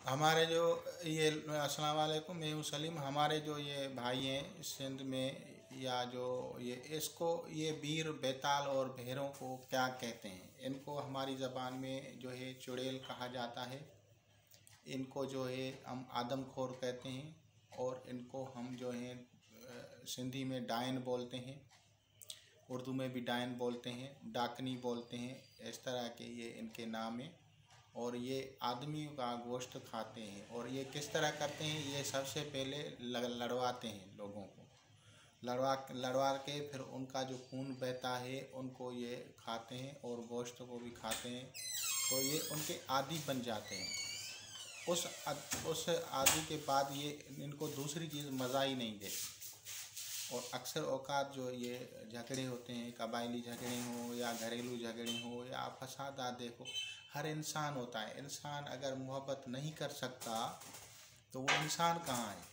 हमारे जो ये अस्सलाम वालेकुम, मैं हूँ सलीम। हमारे जो ये भाई हैं सिंध में, या जो ये बीर बेताल और भेरों को क्या कहते हैं, इनको हमारी ज़बान में जो है चुड़ैल कहा जाता है। इनको जो है हम आदमखोर कहते हैं, और इनको हम जो है सिंधी में डायन बोलते हैं, उर्दू में भी डायन बोलते हैं, डाकनी बोलते हैं। इस तरह के ये इनके नाम हैं। और ये आदमी का गोश्त खाते हैं। और ये किस तरह करते हैं, ये सबसे पहले लड़वाते हैं लोगों को, लड़वा के फिर उनका जो खून बहता है उनको ये खाते हैं, और गोश्त को भी खाते हैं। तो ये उनके आदी बन जाते हैं। उस आदी के बाद ये इनको दूसरी चीज़ मज़ा ही नहीं देती। और अक्सर औकात जो ये झगड़े होते हैं, कबायली झगड़े हों या घरेलू झगड़े हों या फसादात, देखो हर इंसान होता है। इंसान अगर मोहब्बत नहीं कर सकता तो वो इंसान कहाँ है?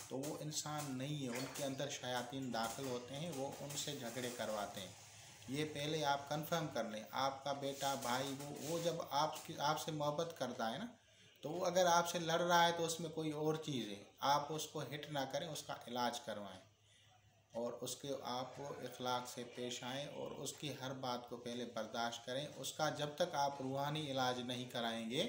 तो वो इंसान नहीं है। उनके अंदर शयातीन दाखिल होते हैं, वो उनसे झगड़े करवाते हैं। ये पहले आप कंफर्म कर लें। आपका बेटा, भाई, वो जब आपसे मोहब्बत करता है ना, तो वो अगर आपसे लड़ रहा है तो उसमें कोई और चीज़ है। आप उसको हिट ना करें, उसका इलाज करवाएं, और उसके आप इखलाक से पेश आएँ, और उसकी हर बात को पहले बर्दाश्त करें। उसका जब तक आप रूहानी इलाज नहीं कराएंगे,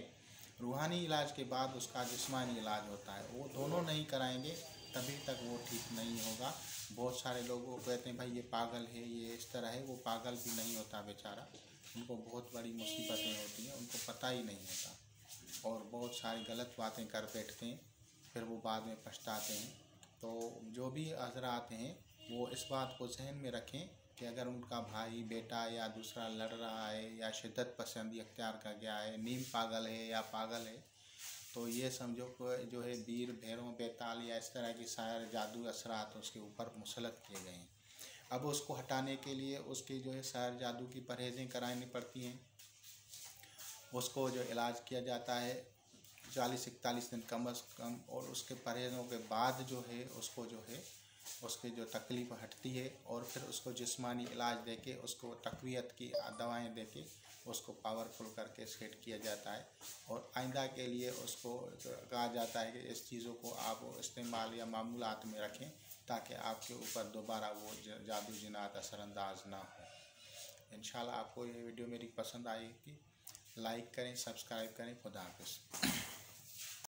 रूहानी इलाज के बाद उसका जिस्मानी इलाज होता है, वो दोनों नहीं कराएंगे तभी तक वो ठीक नहीं होगा। बहुत सारे लोगों को कहते हैं भाई ये पागल है, ये इस तरह है। वो पागल भी नहीं होता बेचारा, उनको बहुत बड़ी मुसीबतें होती हैं, उनको पता ही नहीं होता, और बहुत सारी गलत बातें कर बैठते हैं, फिर वो बाद में पछताते हैं। तो जो भी हजरात हैं वो इस बात को जहन में रखें कि अगर उनका भाई, बेटा या दूसरा लड़ रहा है या शिद्दत पसंदी अख्तियार कर गया है, नीम पागल है या पागल है, तो ये समझो कि जो है बीर, भैरों, बेताल या इस तरह की शायर जादू असरात उसके ऊपर मुसलत किए गए हैं। अब उसको हटाने के लिए उसकी जो है शायर जादू की परहेज़ें करानी पड़ती हैं। उसको जो इलाज किया जाता है 40-41 दिन कम अज़ कम, और उसके परहेज़ों के बाद जो है उसको जो है उसकी जो तकलीफ़ हटती है, और फिर उसको जिस्मानी इलाज देके, उसको तक़वियत की दवाएं देके उसको पावरफुल करके सेट किया जाता है। और आइंदा के लिए उसको कहा जाता है कि इस चीज़ों को आप इस्तेमाल या मामूलात में रखें, ताकि आपके ऊपर दोबारा वो जादू जिनात असरअंदाज ना हो। इंशाल्लाह आपको ये वीडियो मेरी पसंद आएगी। लाइक करें, सब्सक्राइब करें। खुदा हाफ़िज़।